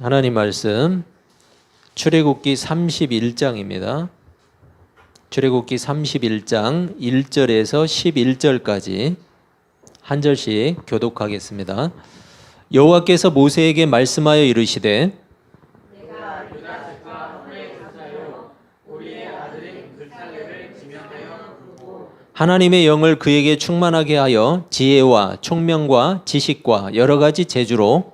하나님 말씀 출애굽기 31장입니다. 출애굽기 31장 1절에서 11절까지 한 절씩 교독하겠습니다. 여호와께서 모세에게 말씀하여 이르시되 내가 유다 집과 후레 사자요 우리의 아들인 블살레를 지명하여 부르고 하나님의 영을 그에게 충만하게 하여 지혜와 총명과 지식과 여러 가지 재주로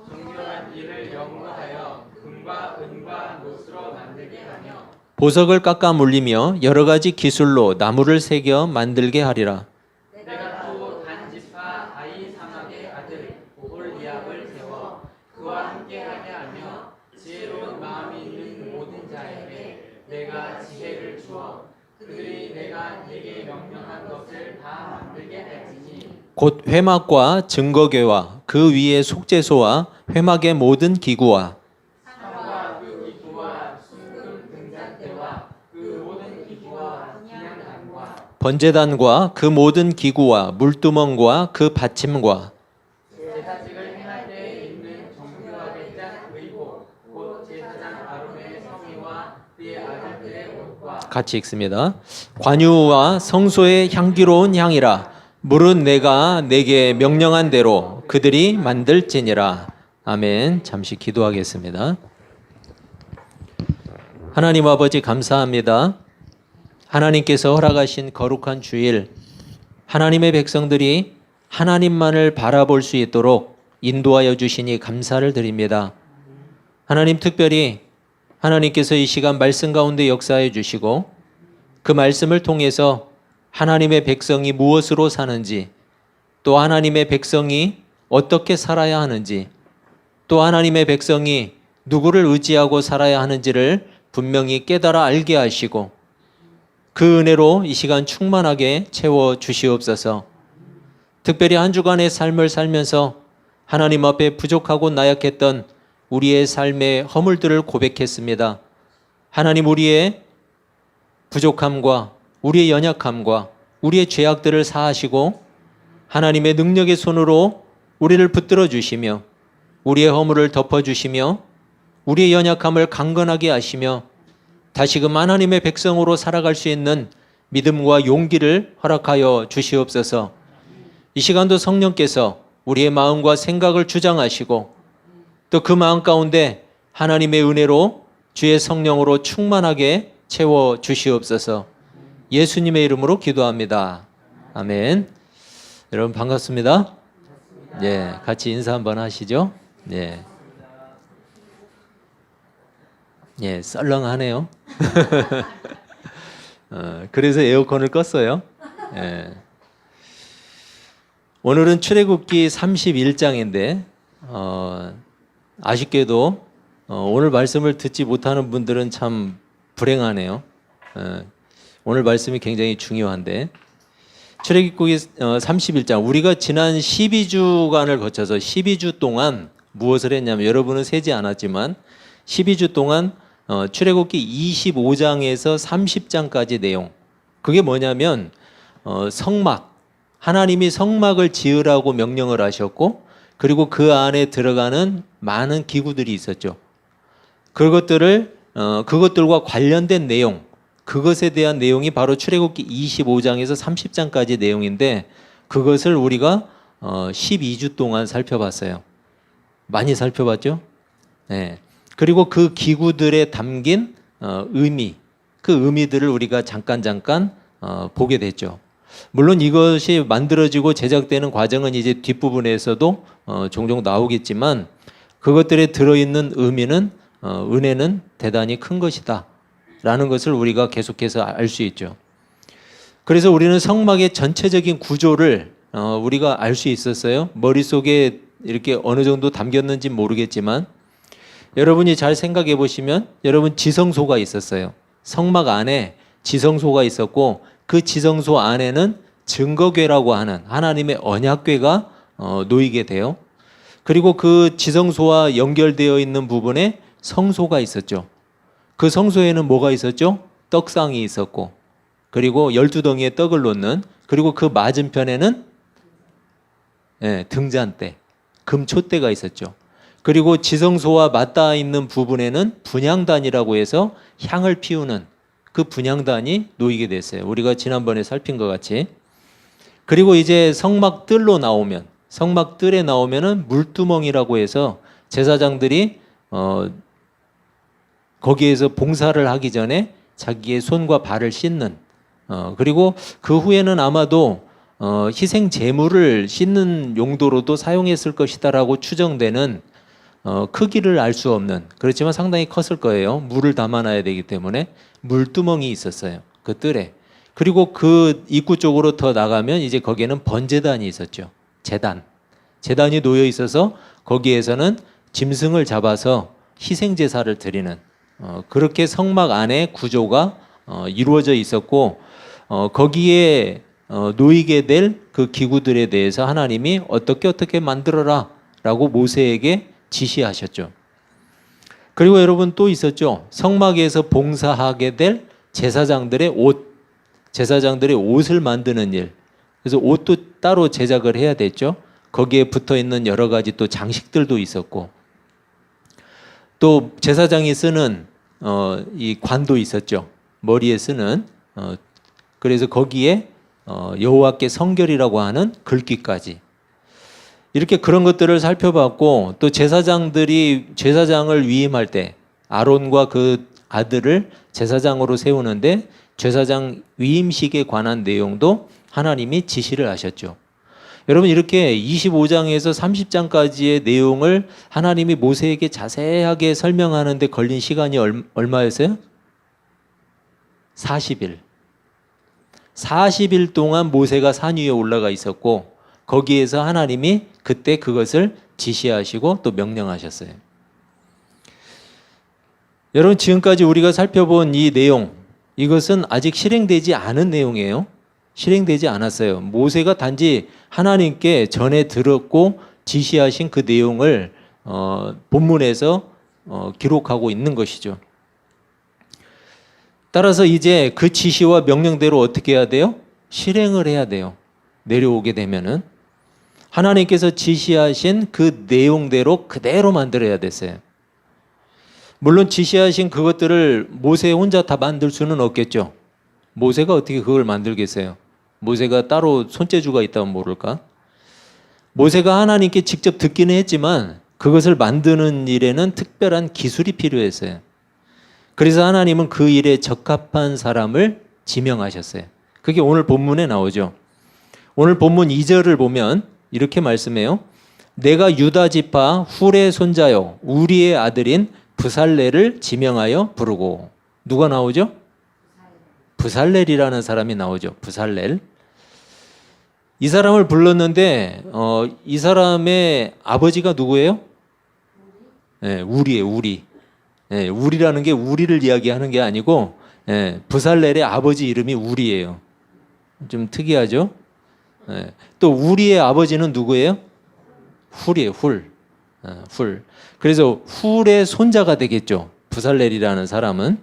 정결한 일을 연구하여 금과 은과 노스로 만들게 하며 보석을 깎아 물리며 여러 가지 기술로 나무를 새겨 만들게 하리라. 내가 또 단지파 아이 사막의 아들 오홀리압을 세워 그와 함께하게 하며 지혜로운 마음이 있는 모든 자에게 내가 지혜를 주어 그들이 내가 네게 명령한 것을 다 만들게 할지니 곧 회막과 증거궤와 그 위에 속죄소와 회막의 모든 기구와 상과 그 기구와 순금 등잔대와 그 모든 기구와 분향단과 번제단과 그 모든 기구와 물두멍과 그 받침과 제사직을 행할 때 입는 정교하게 짠 의복 곧 제사장 아론의 성의와 그의 아들들의 옷과 같이 읽습니다. 관유와 성소의 향기로운 향이라. 물은 내가 내게 명령한 대로 그들이 만들지니라. 아멘. 잠시 기도하겠습니다. 하나님 아버지 감사합니다. 하나님께서 허락하신 거룩한 주일, 하나님의 백성들이 하나님만을 바라볼 수 있도록 인도하여 주시니 감사를 드립니다. 하나님 특별히 하나님께서 이 시간 말씀 가운데 역사해 주시고 그 말씀을 통해서 하나님의 백성이 무엇으로 사는지, 또 하나님의 백성이 어떻게 살아야 하는지, 또 하나님의 백성이 누구를 의지하고 살아야 하는지를 분명히 깨달아 알게 하시고 그 은혜로 이 시간 충만하게 채워 주시옵소서. 특별히 한 주간의 삶을 살면서 하나님 앞에 부족하고 나약했던 우리의 삶의 허물들을 고백했습니다. 하나님, 우리의 부족함과 우리의 연약함과 우리의 죄악들을 사하시고 하나님의 능력의 손으로 우리를 붙들어 주시며 우리의 허물을 덮어 주시며 우리의 연약함을 강건하게 하시며 다시금 하나님의 백성으로 살아갈 수 있는 믿음과 용기를 허락하여 주시옵소서. 이 시간도 성령께서 우리의 마음과 생각을 주장하시고 또 그 마음 가운데 하나님의 은혜로 주의 성령으로 충만하게 채워 주시옵소서. 예수님의 이름으로 기도합니다. 아멘. 여러분 반갑습니다. 네, 같이 인사 한번 하시죠. 네. 예, 썰렁하네요. 그래서 에어컨을 껐어요. 예. 오늘은 출애굽기 31장인데 아쉽게도 오늘 말씀을 듣지 못하는 분들은 참 불행하네요. 오늘 말씀이 굉장히 중요한데 출애굽기 31장, 우리가 지난 12주간을 거쳐서 12주 동안 무엇을 했냐면, 여러분은 세지 않았지만 12주 동안 출애굽기 25장에서 30장까지 내용, 그게 뭐냐면 성막, 하나님이 성막을 지으라고 명령을 하셨고 그리고 그 안에 들어가는 많은 기구들이 있었죠. 그것들과 관련된 내용, 그것에 대한 내용이 바로 출애굽기 25장에서 30장까지 내용인데 그것을 우리가 12주 동안 살펴봤어요. 많이 살펴봤죠? 네. 그리고 그 기구들에 담긴 의미, 그 의미들을 우리가 잠깐 보게 됐죠. 물론 이것이 만들어지고 제작되는 과정은 이제 뒷부분에서도 종종 나오겠지만 그것들에 들어있는 의미는 은혜는 대단히 큰 것이다 라는 것을 우리가 계속해서 알 수 있죠. 그래서 우리는 성막의 전체적인 구조를 우리가 알 수 있었어요. 머릿속에 이렇게 어느 정도 담겼는지 모르겠지만 여러분이 잘 생각해 보시면 여러분 지성소가 있었어요. 성막 안에 지성소가 있었고 그 지성소 안에는 증거궤라고 하는 하나님의 언약궤가 놓이게 돼요. 그리고 그 지성소와 연결되어 있는 부분에 성소가 있었죠. 그 성소에는 뭐가 있었죠? 떡상이 있었고 그리고 12덩이의 떡을 놓는, 그리고 그 맞은편에는 등잔대, 금촛대가 있었죠. 그리고 지성소와 맞닿아 있는 부분에는 분향단이라고 해서 향을 피우는 그 분향단이 놓이게 됐어요. 우리가 지난번에 살핀 것 같이. 그리고 이제 성막뜰로 나오면, 성막뜰에 나오면은 물두멍이라고 해서 제사장들이 거기에서 봉사를 하기 전에 자기의 손과 발을 씻는, 그리고 그 후에는 아마도 희생 제물을 씻는 용도로도 사용했을 것이다라고 추정되는 크기를 알 수 없는, 그렇지만 상당히 컸을 거예요. 물을 담아놔야 되기 때문에 물두멍이 있었어요. 그 뜰에. 그리고 그 입구 쪽으로 더 나가면 이제 거기에는 번제단이 있었죠. 제단이 놓여 있어서 거기에서는 짐승을 잡아서 희생 제사를 드리는, 그렇게 성막 안에 구조가 이루어져 있었고, 거기에 놓이게 될 그 기구들에 대해서 하나님이 어떻게 만들어라 라고 모세에게 지시하셨죠. 그리고 여러분 또 있었죠. 성막에서 봉사하게 될 제사장들의 옷을 만드는 일. 그래서 옷도 따로 제작을 해야 됐죠. 거기에 붙어 있는 여러 가지 또 장식들도 있었고, 또 제사장이 쓰는 이 관도 있었죠. 머리에 쓰는, 그래서 거기에 여호와께 성결이라고 하는 글귀까지, 이렇게 그런 것들을 살펴봤고, 또 제사장들이 제사장을 위임할 때 아론과 그 아들을 제사장으로 세우는데 제사장 위임식에 관한 내용도 하나님이 지시를 하셨죠. 여러분, 이렇게 25장에서 30장까지의 내용을 하나님이 모세에게 자세하게 설명하는 데 걸린 시간이 얼마였어요? 40일. 40일 동안 모세가 산 위에 올라가 있었고, 거기에서 하나님이 그때 그것을 지시하시고 또 명령하셨어요. 여러분, 지금까지 우리가 살펴본 이 내용, 이것은 아직 실행되지 않은 내용이에요. 실행되지 않았어요. 모세가 단지 하나님께 전해 들었고 지시하신 그 내용을 본문에서 기록하고 있는 것이죠. 따라서 이제 그 지시와 명령대로 어떻게 해야 돼요? 실행을 해야 돼요. 내려오게 되면은 하나님께서 지시하신 그 내용대로 그대로 만들어야 됐어요. 물론 지시하신 그것들을 모세 혼자 다 만들 수는 없겠죠. 모세가 어떻게 그걸 만들겠어요? 모세가 따로 손재주가 있다면 모를까? 모세가 하나님께 직접 듣기는 했지만 그것을 만드는 일에는 특별한 기술이 필요했어요. 그래서 하나님은 그 일에 적합한 사람을 지명하셨어요. 그게 오늘 본문에 나오죠. 오늘 본문 2절을 보면 이렇게 말씀해요. 내가 유다 지파 훌의 손자요 우리의 아들인 브살렐을 지명하여 부르고. 누가 나오죠? 브살렐이라는 사람이 나오죠. 브살렐. 이 사람을 불렀는데 이 사람의 아버지가 누구예요? 네, 우리예요. 우리. 네, 우리라는 게 우리를 이야기하는 게 아니고 브살렐의 아버지 이름이 우리예요. 좀 특이하죠? 네. 또 우리의 아버지는 누구예요? 훌이에요. 훌. 훌. 그래서 훌의 손자가 되겠죠. 브살렐이라는 사람은.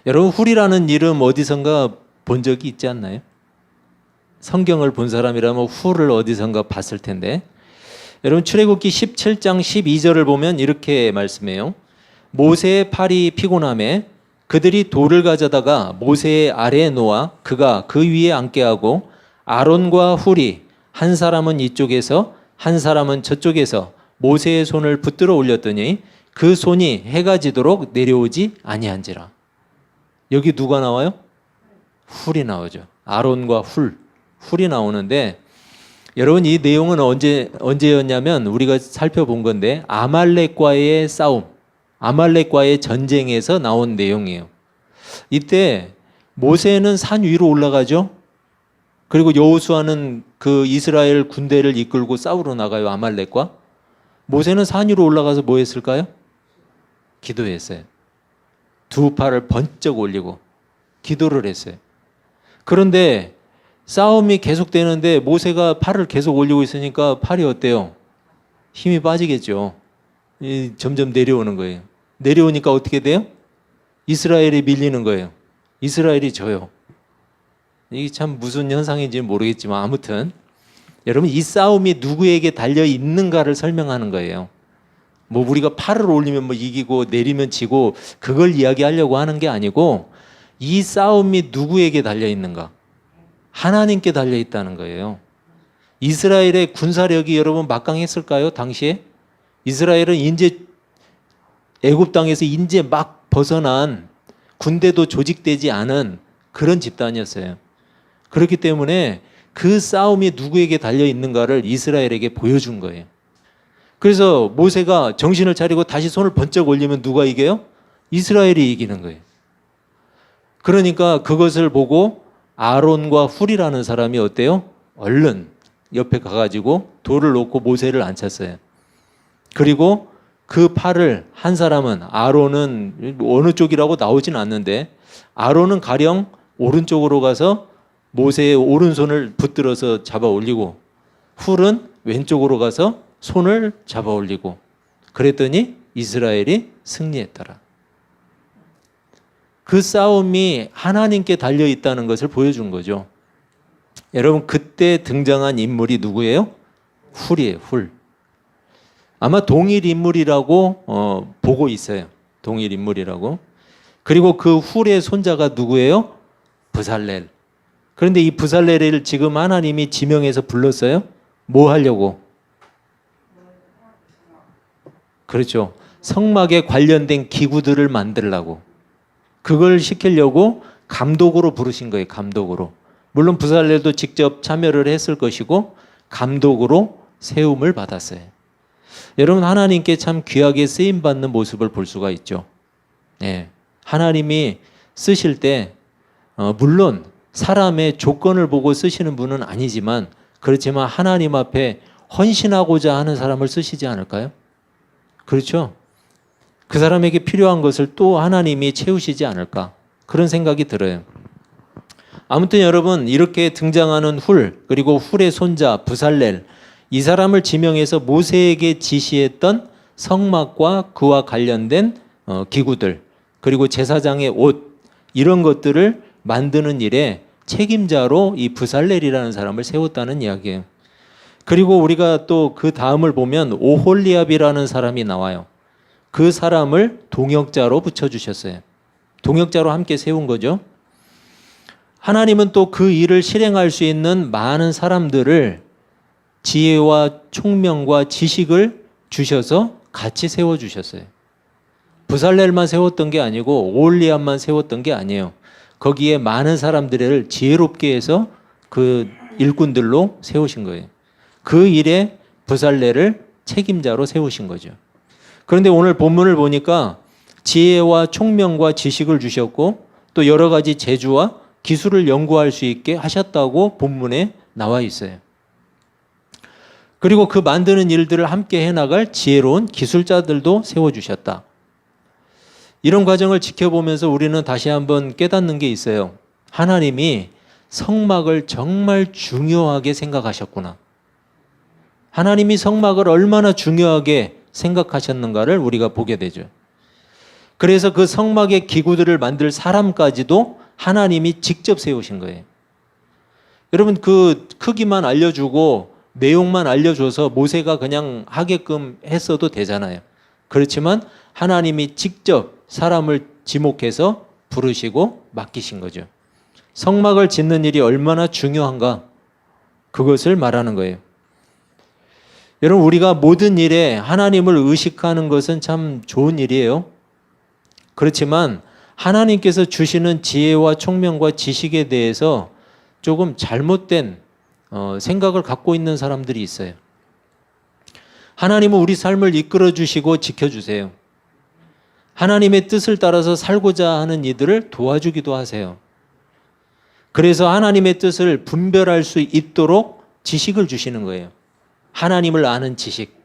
여러분, 훌이라는 이름 어디선가 본 적이 있지 않나요? 성경을 본 사람이라면 훌을 어디선가 봤을 텐데. 여러분, 출애굽기 17장 12절을 보면 이렇게 말씀해요. 모세의 팔이 피곤함에 그들이 돌을 가져다가 모세의 아래에 놓아 그가 그 위에 앉게 하고 아론과 훌이 한 사람은 이쪽에서 한 사람은 저쪽에서 모세의 손을 붙들어 올렸더니 그 손이 해가 지도록 내려오지 아니한지라. 여기 누가 나와요? 훌이 나오죠. 아론과 훌이 나오는데, 여러분 이 내용은 언제였냐면 우리가 살펴본 건데 아말렉과의 싸움, 아말렉과의 전쟁에서 나온 내용이에요. 이때 모세는 산 위로 올라가죠. 그리고 여호수아는 그 이스라엘 군대를 이끌고 싸우러 나가요. 아말렉과. 모세는 산 위로 올라가서 뭐 했을까요? 기도했어요. 두 팔을 번쩍 올리고 기도를 했어요. 그런데 싸움이 계속되는데 모세가 팔을 계속 올리고 있으니까 팔이 어때요? 힘이 빠지겠죠. 점점 내려오는 거예요. 내려오니까 어떻게 돼요? 이스라엘이 밀리는 거예요. 이스라엘이 져요. 이게 참 무슨 현상인지는 모르겠지만 아무튼 여러분 이 싸움이 누구에게 달려 있는가를 설명하는 거예요. 뭐 우리가 팔을 올리면 뭐 이기고 내리면 지고 그걸 이야기하려고 하는 게 아니고 이 싸움이 누구에게 달려 있는가? 하나님께 달려 있다는 거예요. 이스라엘의 군사력이 여러분 막강했을까요? 당시에? 이스라엘은 이제 애굽 땅에서 이제 막 벗어난 군대도 조직되지 않은 그런 집단이었어요. 그렇기 때문에 그 싸움이 누구에게 달려 있는가를 이스라엘에게 보여준 거예요. 그래서 모세가 정신을 차리고 다시 손을 번쩍 올리면 누가 이겨요? 이스라엘이 이기는 거예요. 그러니까 그것을 보고 아론과 훌이라는 사람이 어때요? 얼른 옆에 가가지고 돌을 놓고 모세를 앉혔어요. 그리고 그 팔을 한 사람은 아론은 어느 쪽이라고 나오진 않는데 아론은 가령 오른쪽으로 가서 모세의 오른손을 붙들어서 잡아 올리고 훌은 왼쪽으로 가서 손을 잡아 올리고 그랬더니 이스라엘이 승리했더라. 그 싸움이 하나님께 달려 있다는 것을 보여준 거죠. 여러분 그때 등장한 인물이 누구예요? 훌이에요. 훌. 아마 동일 인물이라고 보고 있어요. 동일 인물이라고. 그리고 그 훌의 손자가 누구예요? 브살렐. 그런데 이 브살렐을 지금 하나님이 지명해서 불렀어요. 뭐 하려고? 그렇죠. 성막에 관련된 기구들을 만들라고. 그걸 시키려고 감독으로 부르신 거예요. 감독으로. 물론 브살렐도 직접 참여를 했을 것이고 감독으로 세움을 받았어요. 여러분 하나님께 참 귀하게 쓰임받는 모습을 볼 수가 있죠. 예. 하나님이 쓰실 때 물론 사람의 조건을 보고 쓰시는 분은 아니지만 그렇지만 하나님 앞에 헌신하고자 하는 사람을 쓰시지 않을까요? 그렇죠? 그 사람에게 필요한 것을 또 하나님이 채우시지 않을까 그런 생각이 들어요. 아무튼 여러분 이렇게 등장하는 훌 그리고 훌의 손자 브살렐 이 사람을 지명해서 모세에게 지시했던 성막과 그와 관련된 기구들 그리고 제사장의 옷 이런 것들을 만드는 일에 책임자로 이 브살렐이라는 사람을 세웠다는 이야기예요. 그리고 우리가 또 그 다음을 보면 오홀리압이라는 사람이 나와요. 그 사람을 동역자로 붙여주셨어요. 동역자로 함께 세운 거죠. 하나님은 또 그 일을 실행할 수 있는 많은 사람들을 지혜와 총명과 지식을 주셔서 같이 세워주셨어요. 브살렐만 세웠던 게 아니고 오홀리압만 세웠던 게 아니에요. 거기에 많은 사람들을 지혜롭게 해서 그 일꾼들로 세우신 거예요. 그 일에 브살렐을 책임자로 세우신 거죠. 그런데 오늘 본문을 보니까 지혜와 총명과 지식을 주셨고 또 여러 가지 재주와 기술을 연구할 수 있게 하셨다고 본문에 나와 있어요. 그리고 그 만드는 일들을 함께 해나갈 지혜로운 기술자들도 세워주셨다. 이런 과정을 지켜보면서 우리는 다시 한번 깨닫는 게 있어요. 하나님이 성막을 정말 중요하게 생각하셨구나. 하나님이 성막을 얼마나 중요하게 생각하셨는가를 우리가 보게 되죠. 그래서 그 성막의 기구들을 만들 사람까지도 하나님이 직접 세우신 거예요. 여러분 그 크기만 알려주고 내용만 알려줘서 모세가 그냥 하게끔 했어도 되잖아요. 그렇지만 하나님이 직접 사람을 지목해서 부르시고 맡기신 거죠. 성막을 짓는 일이 얼마나 중요한가 그것을 말하는 거예요. 여러분 우리가 모든 일에 하나님을 의식하는 것은 참 좋은 일이에요. 그렇지만 하나님께서 주시는 지혜와 총명과 지식에 대해서 조금 잘못된 생각을 갖고 있는 사람들이 있어요. 하나님은 우리 삶을 이끌어 주시고 지켜주세요. 하나님의 뜻을 따라서 살고자 하는 이들을 도와주기도 하세요. 그래서 하나님의 뜻을 분별할 수 있도록 지식을 주시는 거예요. 하나님을 아는 지식.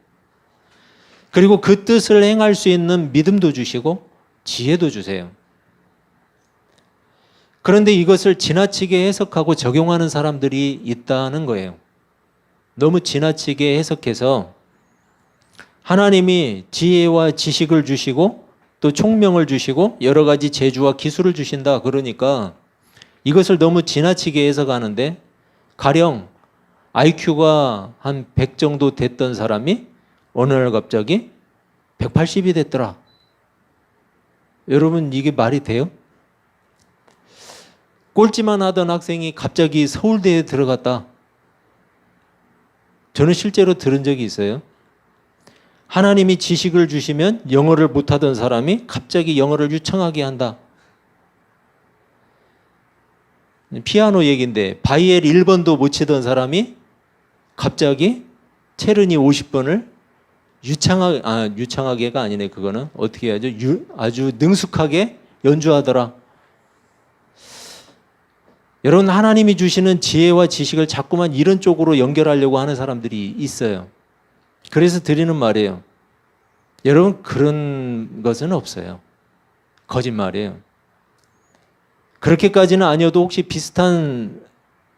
그리고 그 뜻을 행할 수 있는 믿음도 주시고 지혜도 주세요. 그런데 이것을 지나치게 해석하고 적용하는 사람들이 있다는 거예요. 너무 지나치게 해석해서 하나님이 지혜와 지식을 주시고 또 총명을 주시고 여러 가지 재주와 기술을 주신다 그러니까 이것을 너무 지나치게 해석하는데 가령 IQ가 한 100 정도 됐던 사람이 어느 날 갑자기 180이 됐더라. 여러분 이게 말이 돼요? 꼴찌만 하던 학생이 갑자기 서울대에 들어갔다. 저는 실제로 들은 적이 있어요. 하나님이 지식을 주시면 영어를 못하던 사람이 갑자기 영어를 유창하게 한다. 피아노 얘기인데 바이엘 1번도 못 치던 사람이 갑자기 체르니 50번을 유창하게가 아니네. 그거는 어떻게 해야죠? 아주 능숙하게 연주하더라. 여러분, 하나님이 주시는 지혜와 지식을 자꾸만 이런 쪽으로 연결하려고 하는 사람들이 있어요. 그래서 드리는 말이에요. 여러분, 그런 것은 없어요. 거짓말이에요. 그렇게까지는 아니어도 혹시 비슷한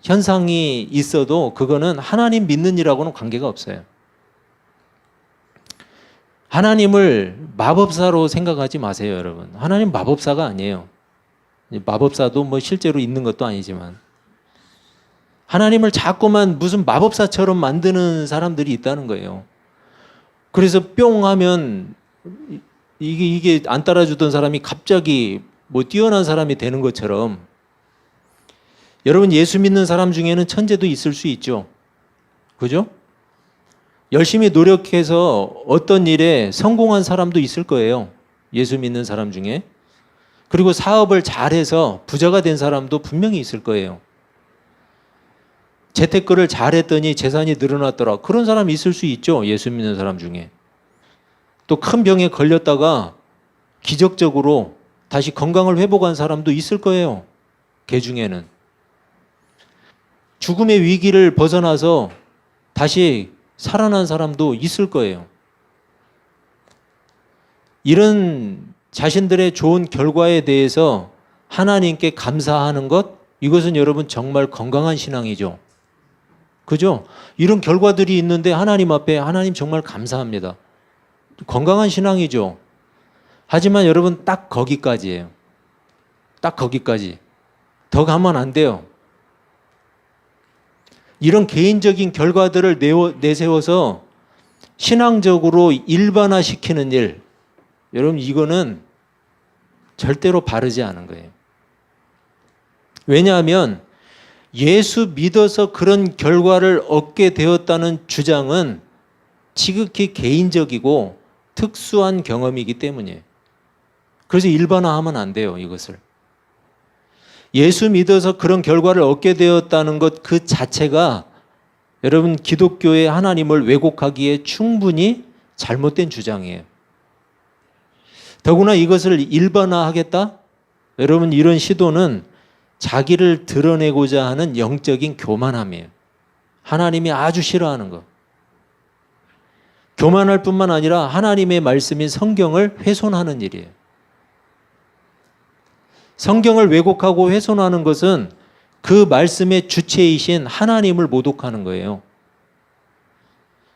현상이 있어도 그거는 하나님 믿는 일하고는 관계가 없어요. 하나님을 마법사로 생각하지 마세요, 여러분. 하나님 마법사가 아니에요. 마법사도 뭐 실제로 있는 것도 아니지만 하나님을 자꾸만 무슨 마법사처럼 만드는 사람들이 있다는 거예요. 그래서 뿅 하면 이게 안 따라주던 사람이 갑자기 뭐 뛰어난 사람이 되는 것처럼 여러분 예수 믿는 사람 중에는 천재도 있을 수 있죠. 그죠? 열심히 노력해서 어떤 일에 성공한 사람도 있을 거예요. 예수 믿는 사람 중에. 그리고 사업을 잘해서 부자가 된 사람도 분명히 있을 거예요. 재테크를 잘했더니 재산이 늘어났더라. 그런 사람이 있을 수 있죠. 예수 믿는 사람 중에. 또 큰 병에 걸렸다가 기적적으로 다시 건강을 회복한 사람도 있을 거예요. 개 중에는. 죽음의 위기를 벗어나서 다시 살아난 사람도 있을 거예요. 이런 자신들의 좋은 결과에 대해서 하나님께 감사하는 것, 이것은 여러분 정말 건강한 신앙이죠. 그죠? 이런 결과들이 있는데 하나님 앞에 하나님 정말 감사합니다. 건강한 신앙이죠. 하지만 여러분 딱 거기까지예요. 딱 거기까지. 더 가면 안 돼요. 이런 개인적인 결과들을 내세워서 신앙적으로 일반화시키는 일, 여러분 이거는 절대로 바르지 않은 거예요. 왜냐하면 예수 믿어서 그런 결과를 얻게 되었다는 주장은 지극히 개인적이고 특수한 경험이기 때문이에요. 그래서 일반화하면 안 돼요, 이것을. 예수 믿어서 그런 결과를 얻게 되었다는 것 그 자체가 여러분 기독교의 하나님을 왜곡하기에 충분히 잘못된 주장이에요. 더구나 이것을 일반화하겠다? 여러분 이런 시도는 자기를 드러내고자 하는 영적인 교만함이에요. 하나님이 아주 싫어하는 거. 교만할 뿐만 아니라 하나님의 말씀인 성경을 훼손하는 일이에요. 성경을 왜곡하고 훼손하는 것은 그 말씀의 주체이신 하나님을 모독하는 거예요.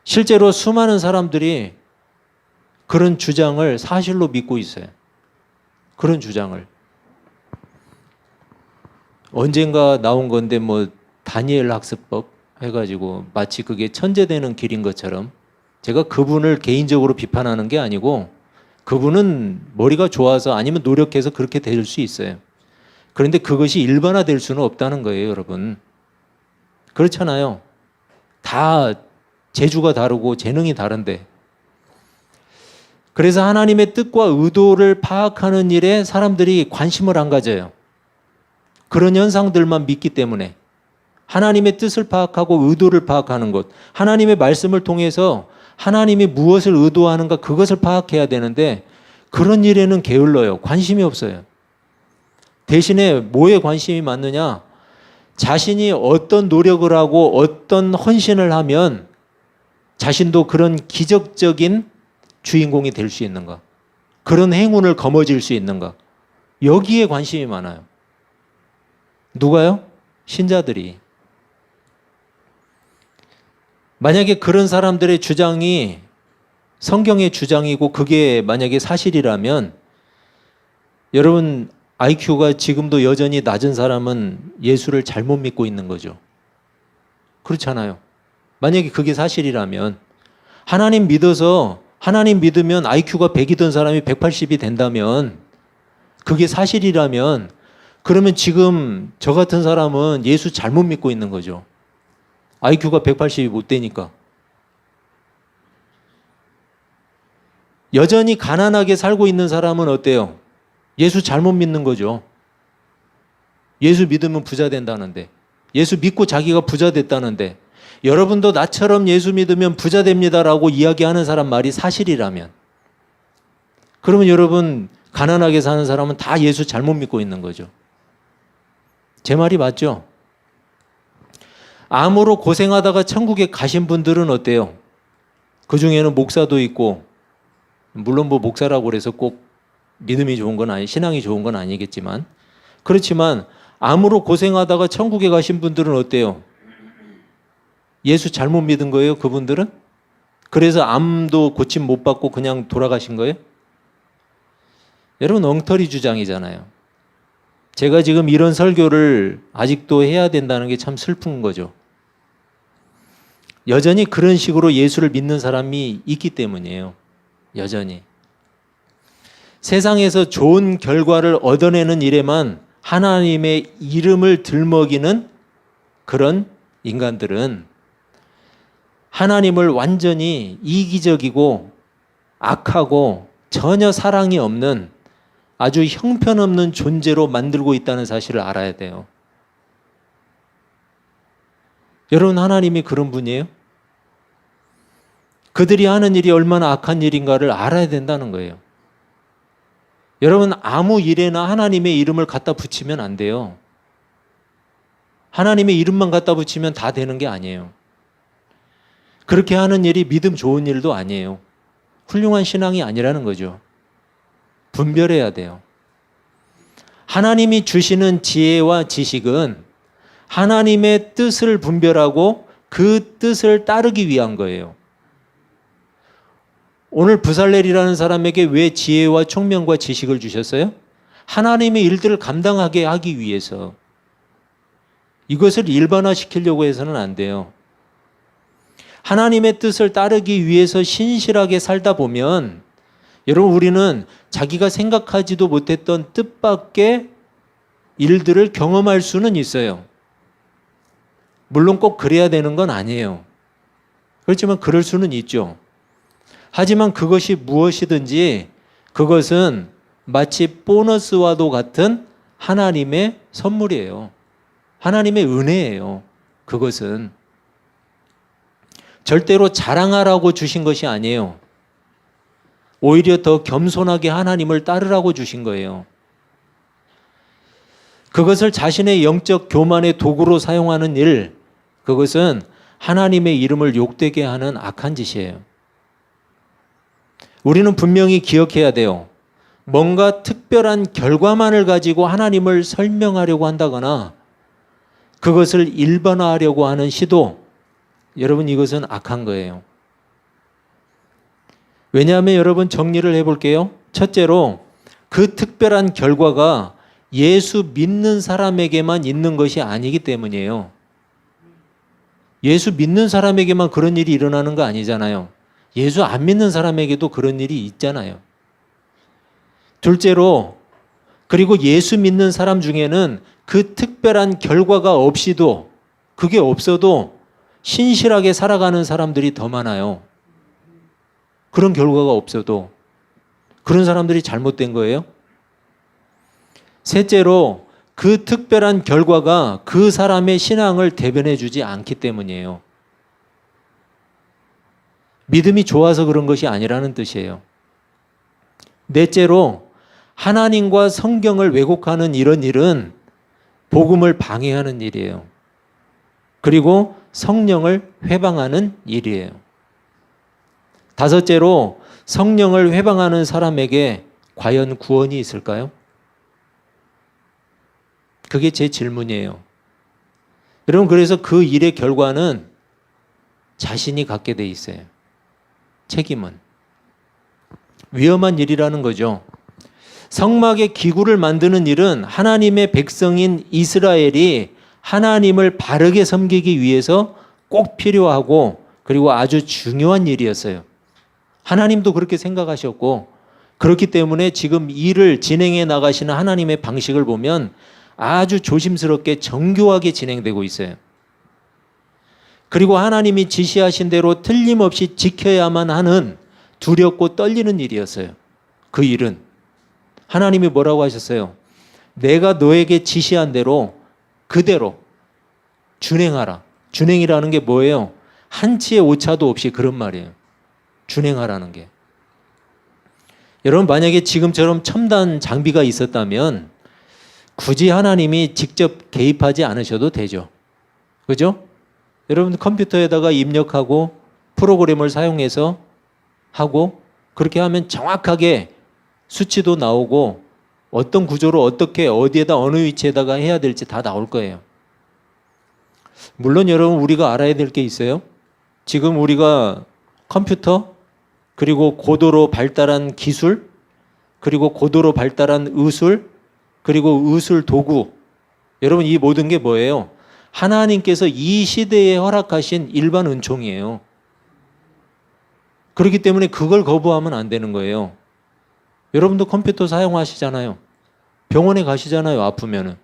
실제로 수많은 사람들이 그런 주장을 사실로 믿고 있어요. 그런 주장을. 언젠가 나온 건데 뭐 다니엘 학습법 해가지고 마치 그게 천재되는 길인 것처럼 제가 그분을 개인적으로 비판하는 게 아니고 그분은 머리가 좋아서 아니면 노력해서 그렇게 될 수 있어요. 그런데 그것이 일반화될 수는 없다는 거예요, 여러분. 그렇잖아요. 다 재주가 다르고 재능이 다른데. 그래서 하나님의 뜻과 의도를 파악하는 일에 사람들이 관심을 안 가져요. 그런 현상들만 믿기 때문에. 하나님의 뜻을 파악하고 의도를 파악하는 것, 하나님의 말씀을 통해서 하나님이 무엇을 의도하는가 그것을 파악해야 되는데 그런 일에는 게을러요. 관심이 없어요. 대신에 뭐에 관심이 많느냐? 자신이 어떤 노력을 하고 어떤 헌신을 하면 자신도 그런 기적적인 주인공이 될 수 있는가? 그런 행운을 거머쥘 수 있는가? 여기에 관심이 많아요. 누가요? 신자들이. 만약에 그런 사람들의 주장이 성경의 주장이고 그게 만약에 사실이라면 여러분 IQ가 지금도 여전히 낮은 사람은 예수를 잘못 믿고 있는 거죠. 그렇잖아요. 만약에 그게 사실이라면 하나님 믿어서 하나님 믿으면 IQ가 100이던 사람이 180이 된다면, 그게 사실이라면, 그러면 지금 저 같은 사람은 예수 잘못 믿고 있는 거죠. IQ가 180이 못 되니까. 여전히 가난하게 살고 있는 사람은 어때요? 예수 잘못 믿는 거죠. 예수 믿으면 부자 된다는데, 예수 믿고 자기가 부자 됐다는데, 여러분도 나처럼 예수 믿으면 부자 됩니다라고 이야기하는 사람 말이 사실이라면, 그러면 여러분 가난하게 사는 사람은 다 예수 잘못 믿고 있는 거죠. 제 말이 맞죠? 암으로 고생하다가 천국에 가신 분들은 어때요? 그 중에는 목사도 있고, 물론 뭐 목사라고 그래서 꼭 믿음이 좋은 건 신앙이 좋은 건 아니겠지만, 그렇지만 암으로 고생하다가 천국에 가신 분들은 어때요? 예수 잘못 믿은 거예요, 그분들은? 그래서 암도 고침 못 받고 그냥 돌아가신 거예요? 여러분, 엉터리 주장이잖아요. 제가 지금 이런 설교를 아직도 해야 된다는 게 참 슬픈 거죠. 여전히 그런 식으로 예수를 믿는 사람이 있기 때문이에요. 여전히. 세상에서 좋은 결과를 얻어내는 일에만 하나님의 이름을 들먹이는 그런 인간들은 하나님을 완전히 이기적이고 악하고 전혀 사랑이 없는 아주 형편없는 존재로 만들고 있다는 사실을 알아야 돼요. 여러분, 하나님이 그런 분이에요? 그들이 하는 일이 얼마나 악한 일인가를 알아야 된다는 거예요. 여러분, 아무 일에나 하나님의 이름을 갖다 붙이면 안 돼요. 하나님의 이름만 갖다 붙이면 다 되는 게 아니에요. 그렇게 하는 일이 믿음 좋은 일도 아니에요. 훌륭한 신앙이 아니라는 거죠. 분별해야 돼요. 하나님이 주시는 지혜와 지식은 하나님의 뜻을 분별하고 그 뜻을 따르기 위한 거예요. 오늘 부살렐이라는 사람에게 왜 지혜와 총명과 지식을 주셨어요? 하나님의 일들을 감당하게 하기 위해서. 이것을 일반화시키려고 해서는 안 돼요. 하나님의 뜻을 따르기 위해서 신실하게 살다 보면 여러분, 우리는 자기가 생각하지도 못했던 뜻밖의 일들을 경험할 수는 있어요. 물론 꼭 그래야 되는 건 아니에요. 그렇지만 그럴 수는 있죠. 하지만 그것이 무엇이든지 그것은 마치 보너스와도 같은 하나님의 선물이에요. 하나님의 은혜예요. 그것은 절대로 자랑하라고 주신 것이 아니에요. 오히려 더 겸손하게 하나님을 따르라고 주신 거예요. 그것을 자신의 영적 교만의 도구로 사용하는 일, 그것은 하나님의 이름을 욕되게 하는 악한 짓이에요. 우리는 분명히 기억해야 돼요. 뭔가 특별한 결과만을 가지고 하나님을 설명하려고 한다거나 그것을 일반화하려고 하는 시도, 여러분, 이것은 악한 거예요. 왜냐하면 여러분, 정리를 해볼게요. 첫째로, 그 특별한 결과가 예수 믿는 사람에게만 있는 것이 아니기 때문이에요. 예수 믿는 사람에게만 그런 일이 일어나는 거 아니잖아요. 예수 안 믿는 사람에게도 그런 일이 있잖아요. 둘째로, 그리고 예수 믿는 사람 중에는 그 특별한 결과가 없이도, 그게 없어도 신실하게 살아가는 사람들이 더 많아요. 그런 결과가 없어도. 그런 사람들이 잘못된 거예요. 셋째로, 그 특별한 결과가 그 사람의 신앙을 대변해 주지 않기 때문이에요. 믿음이 좋아서 그런 것이 아니라는 뜻이에요. 넷째로, 하나님과 성경을 왜곡하는 이런 일은 복음을 방해하는 일이에요. 그리고 성령을 회방하는 일이에요. 다섯째로, 성령을 회방하는 사람에게 과연 구원이 있을까요? 그게 제 질문이에요. 여러분, 그래서 그 일의 결과는 자신이 갖게 돼 있어요. 책임은. 위험한 일이라는 거죠. 성막의 기구를 만드는 일은 하나님의 백성인 이스라엘이 하나님을 바르게 섬기기 위해서 꼭 필요하고 그리고 아주 중요한 일이었어요. 하나님도 그렇게 생각하셨고, 그렇기 때문에 지금 일을 진행해 나가시는 하나님의 방식을 보면 아주 조심스럽게 정교하게 진행되고 있어요. 그리고 하나님이 지시하신 대로 틀림없이 지켜야만 하는 두렵고 떨리는 일이었어요. 그 일은. 하나님이 뭐라고 하셨어요? 내가 너에게 지시한 대로 그대로 준행하라. 준행이라는 게 뭐예요? 한치의 오차도 없이 그런 말이에요. 준행하라는 게. 여러분, 만약에 지금처럼 첨단 장비가 있었다면 굳이 하나님이 직접 개입하지 않으셔도 되죠. 그죠? 여러분, 컴퓨터에다가 입력하고 프로그램을 사용해서 하고 그렇게 하면 정확하게 수치도 나오고 어떤 구조로 어떻게 어디에다 어느 위치에다가 해야 될지 다 나올 거예요. 물론 여러분, 우리가 알아야 될 게 있어요. 지금 우리가 컴퓨터, 그리고 고도로 발달한 기술, 그리고 고도로 발달한 의술, 그리고 의술 도구, 여러분, 이 모든 게 뭐예요? 하나님께서 이 시대에 허락하신 일반 은총이에요. 그렇기 때문에 그걸 거부하면 안 되는 거예요. 여러분도 컴퓨터 사용하시잖아요. 병원에 가시잖아요, 아프면은.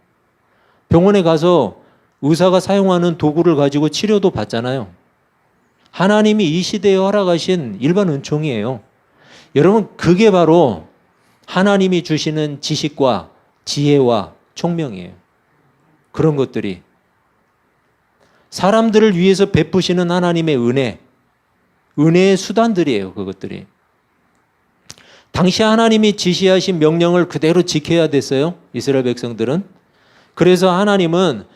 병원에 가서 의사가 사용하는 도구를 가지고 치료도 받잖아요. 하나님이 이 시대에 허락하신 일반 은총이에요. 여러분, 그게 바로 하나님이 주시는 지식과 지혜와 총명이에요. 그런 것들이. 사람들을 위해서 베푸시는 하나님의 은혜의 수단들이에요, 그것들이. 당시 하나님이 지시하신 명령을 그대로 지켜야 됐어요, 이스라엘 백성들은. 그래서 하나님은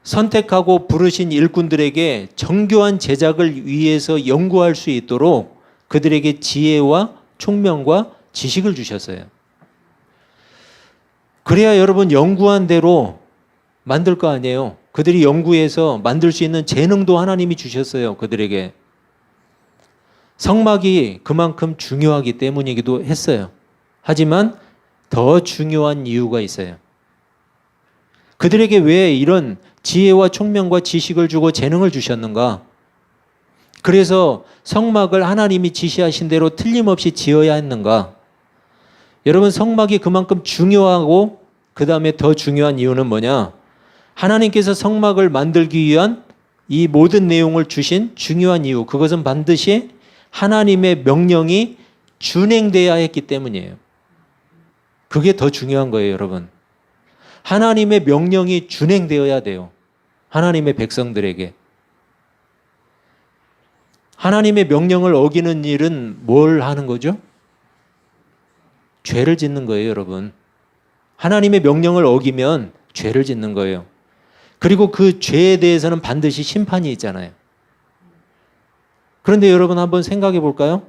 선택하고 부르신 일꾼들에게 정교한 제작을 위해서 연구할 수 있도록 그들에게 지혜와 총명과 지식을 주셨어요. 그래야 여러분, 연구한 대로 만들 거 아니에요. 그들이 연구해서 만들 수 있는 재능도 하나님이 주셨어요, 그들에게. 성막이 그만큼 중요하기 때문이기도 했어요. 하지만 더 중요한 이유가 있어요. 그들에게 왜 이런 지혜와 총명과 지식을 주고 재능을 주셨는가? 그래서 성막을 하나님이 지시하신 대로 틀림없이 지어야 했는가? 여러분, 성막이 그만큼 중요하고 그 다음에 더 중요한 이유는 뭐냐? 하나님께서 성막을 만들기 위한 이 모든 내용을 주신 중요한 이유, 그것은 반드시 하나님의 명령이 준행돼야 했기 때문이에요. 그게 더 중요한 거예요, 여러분. 하나님의 명령이 준행되어야 돼요. 하나님의 백성들에게. 하나님의 명령을 어기는 일은 뭘 하는 거죠? 죄를 짓는 거예요, 여러분. 하나님의 명령을 어기면 죄를 짓는 거예요. 그리고 그 죄에 대해서는 반드시 심판이 있잖아요. 그런데 여러분, 한번 생각해 볼까요?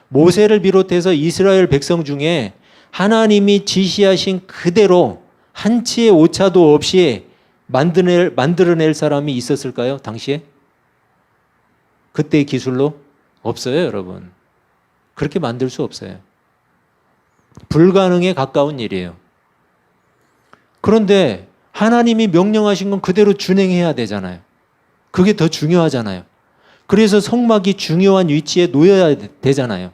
모세를 비롯해서 이스라엘 백성 중에 하나님이 지시하신 그대로 한치의 오차도 없이 만들어낼 사람이 있었을까요, 당시에? 그때의 기술로? 없어요, 여러분. 그렇게 만들 수 없어요. 불가능에 가까운 일이에요. 그런데 하나님이 명령하신 건 그대로 준행해야 되잖아요. 그게 더 중요하잖아요. 그래서 성막이 중요한 위치에 놓여야 되잖아요.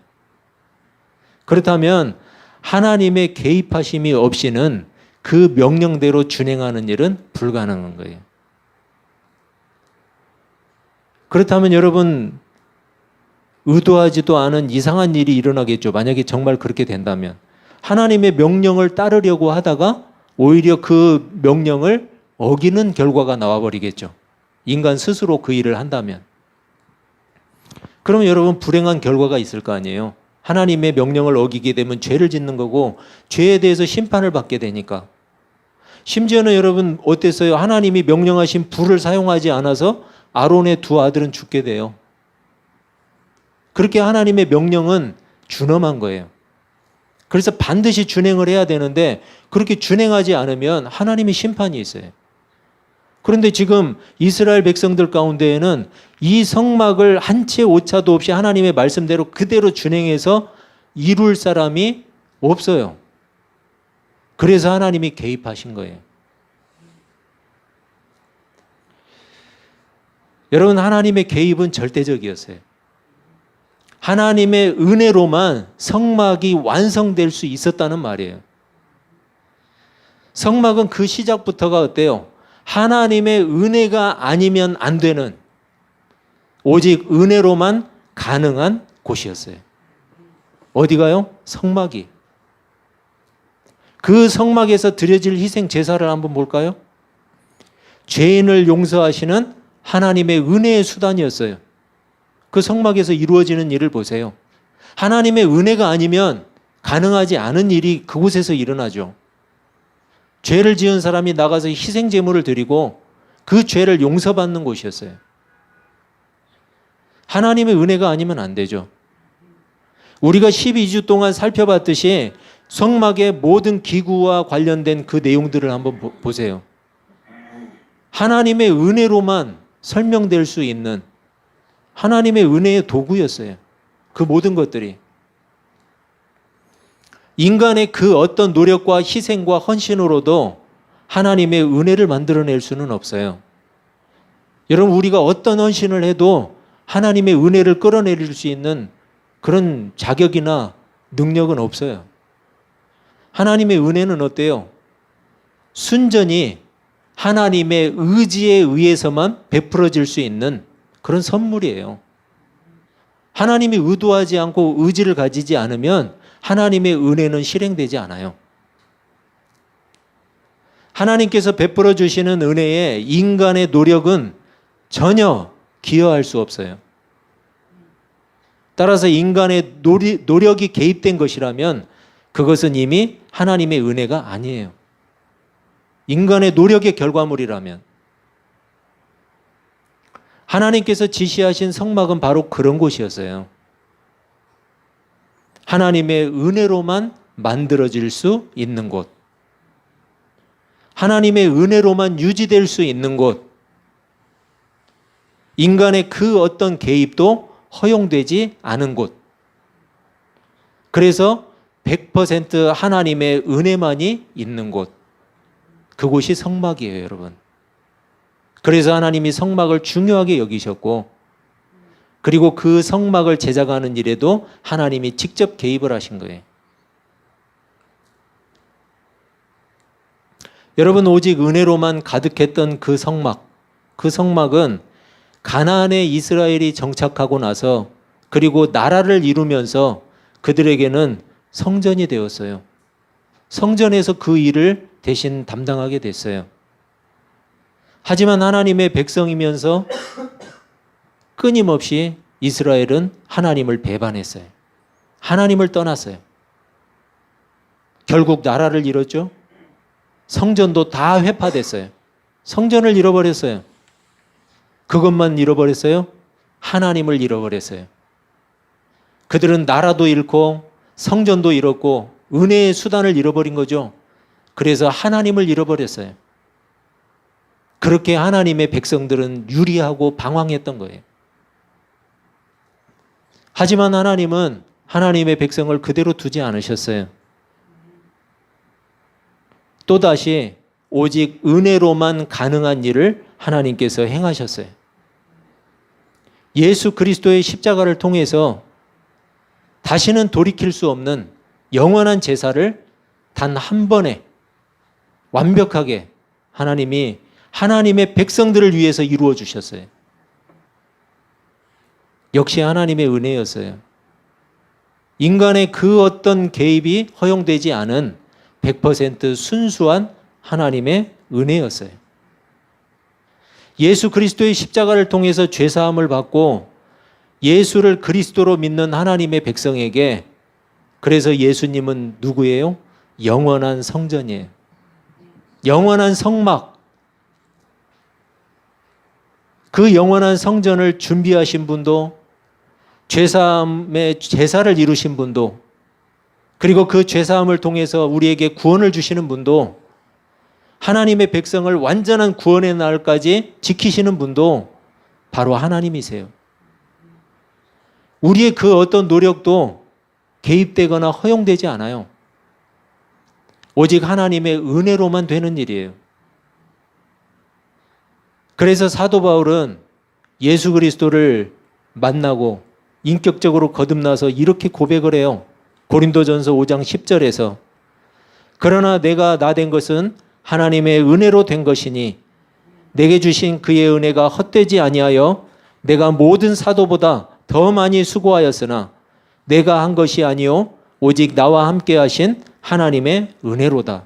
그렇다면 하나님의 개입하심이 없이는 그 명령대로 준행하는 일은 불가능한 거예요. 그렇다면 여러분, 의도하지도 않은 이상한 일이 일어나겠죠. 만약에 정말 그렇게 된다면. 하나님의 명령을 따르려고 하다가 오히려 그 명령을 어기는 결과가 나와버리겠죠. 인간 스스로 그 일을 한다면. 그러면 여러분, 불행한 결과가 있을 거 아니에요. 하나님의 명령을 어기게 되면 죄를 짓는 거고 죄에 대해서 심판을 받게 되니까. 심지어는 여러분, 어땠어요? 하나님이 명령하신 불을 사용하지 않아서 아론의 두 아들은 죽게 돼요. 그렇게 하나님의 명령은 준엄한 거예요. 그래서 반드시 준행을 해야 되는데 그렇게 준행하지 않으면 하나님의 심판이 있어요. 그런데 지금 이스라엘 백성들 가운데에는 이 성막을 한치의 오차도 없이 하나님의 말씀대로 그대로 준행해서 이룰 사람이 없어요. 그래서 하나님이 개입하신 거예요. 여러분, 하나님의 개입은 절대적이었어요. 하나님의 은혜로만 성막이 완성될 수 있었다는 말이에요. 성막은 그 시작부터가 어때요? 하나님의 은혜가 아니면 안 되는, 오직 은혜로만 가능한 곳이었어요. 어디가요? 성막이. 그 성막에서 드려질 희생 제사를 한번 볼까요? 죄인을 용서하시는 하나님의 은혜의 수단이었어요. 그 성막에서 이루어지는 일을 보세요. 하나님의 은혜가 아니면 가능하지 않은 일이 그곳에서 일어나죠. 죄를 지은 사람이 나가서 희생 제물을 드리고 그 죄를 용서받는 곳이었어요. 하나님의 은혜가 아니면 안 되죠. 우리가 12주 동안 살펴봤듯이 성막의 모든 기구와 관련된 그 내용들을 한번 보세요. 하나님의 은혜로만 설명될 수 있는 하나님의 은혜의 도구였어요. 그 모든 것들이. 인간의 그 어떤 노력과 희생과 헌신으로도 하나님의 은혜를 만들어낼 수는 없어요. 여러분, 우리가 어떤 헌신을 해도 하나님의 은혜를 끌어내릴 수 있는 그런 자격이나 능력은 없어요. 하나님의 은혜는 어때요? 순전히 하나님의 의지에 의해서만 베풀어질 수 있는 그런 선물이에요. 하나님이 의도하지 않고 의지를 가지지 않으면 하나님의 은혜는 실행되지 않아요. 하나님께서 베풀어 주시는 은혜에 인간의 노력은 전혀 기여할 수 없어요. 따라서 인간의 노력이 개입된 것이라면 그것은 이미 하나님의 은혜가 아니에요. 인간의 노력의 결과물이라면. 하나님께서 지시하신 성막은 바로 그런 곳이었어요. 하나님의 은혜로만 만들어질 수 있는 곳. 하나님의 은혜로만 유지될 수 있는 곳. 인간의 그 어떤 개입도 허용되지 않은 곳. 그래서 100% 하나님의 은혜만이 있는 곳. 그곳이 성막이에요, 여러분. 그래서 하나님이 성막을 중요하게 여기셨고, 그리고 그 성막을 제작하는 일에도 하나님이 직접 개입을 하신 거예요. 여러분, 오직 은혜로만 가득했던 그 성막은 가나안에 이스라엘이 정착하고 나서 그리고 나라를 이루면서 그들에게는 성전이 되었어요. 성전에서 그 일을 대신 담당하게 됐어요. 하지만 하나님의 백성이면서 끊임없이 이스라엘은 하나님을 배반했어요. 하나님을 떠났어요. 결국 나라를 잃었죠. 성전도 다 회파됐어요. 성전을 잃어버렸어요. 그것만 잃어버렸어요? 하나님을 잃어버렸어요. 그들은 나라도 잃고 성전도 잃었고 은혜의 수단을 잃어버린 거죠. 그래서 하나님을 잃어버렸어요. 그렇게 하나님의 백성들은 유리하고 방황했던 거예요. 하지만 하나님은 하나님의 백성을 그대로 두지 않으셨어요. 또다시 오직 은혜로만 가능한 일을 하나님께서 행하셨어요. 예수 그리스도의 십자가를 통해서 다시는 돌이킬 수 없는 영원한 제사를 단 한 번에 완벽하게 하나님이 하나님의 백성들을 위해서 이루어 주셨어요. 역시 하나님의 은혜였어요. 인간의 그 어떤 개입이 허용되지 않은 100% 순수한 하나님의 은혜였어요. 예수 그리스도의 십자가를 통해서 죄사함을 받고 예수를 그리스도로 믿는 하나님의 백성에게, 그래서 예수님은 누구예요? 영원한 성전이에요. 영원한 성막. 그 영원한 성전을 준비하신 분도, 죄사함의 제사를 이루신 분도, 그리고 그 죄사함을 통해서 우리에게 구원을 주시는 분도, 하나님의 백성을 완전한 구원의 날까지 지키시는 분도 바로 하나님이세요. 우리의 그 어떤 노력도 개입되거나 허용되지 않아요. 오직 하나님의 은혜로만 되는 일이에요. 그래서 사도 바울은 예수 그리스도를 만나고 인격적으로 거듭나서 이렇게 고백을 해요. 고린도전서 5장 10절에서 그러나 내가 나 된 것은 하나님의 은혜로 된 것이니 내게 주신 그의 은혜가 헛되지 아니하여 내가 모든 사도보다 더 많이 수고하였으나 내가 한 것이 아니요 오직 나와 함께 하신 하나님의 은혜로다.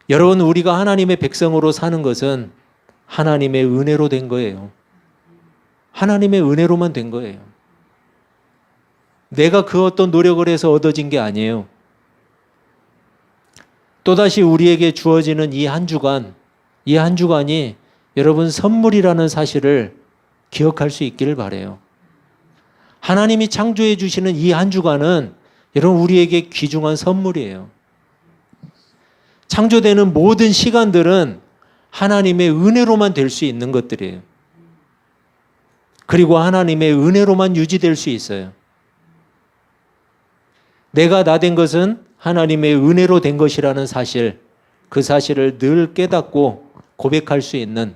여러분, 우리가 하나님의 백성으로 사는 것은 하나님의 은혜로 된 거예요. 하나님의 은혜로만 된 거예요. 내가 그 어떤 노력을 해서 얻어진 게 아니에요. 또다시 우리에게 주어지는 이 한 주간이 여러분 선물이라는 사실을 기억할 수 있기를 바라요. 하나님이 창조해 주시는 이 한 주간은 여러분 우리에게 귀중한 선물이에요. 창조되는 모든 시간들은 하나님의 은혜로만 될 수 있는 것들이에요. 그리고 하나님의 은혜로만 유지될 수 있어요. 내가 나 된 것은 하나님의 은혜로 된 것이라는 사실, 그 사실을 늘 깨닫고 고백할 수 있는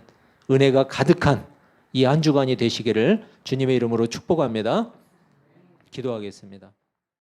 은혜가 가득한 이 한 주간이 되시기를 주님의 이름으로 축복합니다. 기도하겠습니다.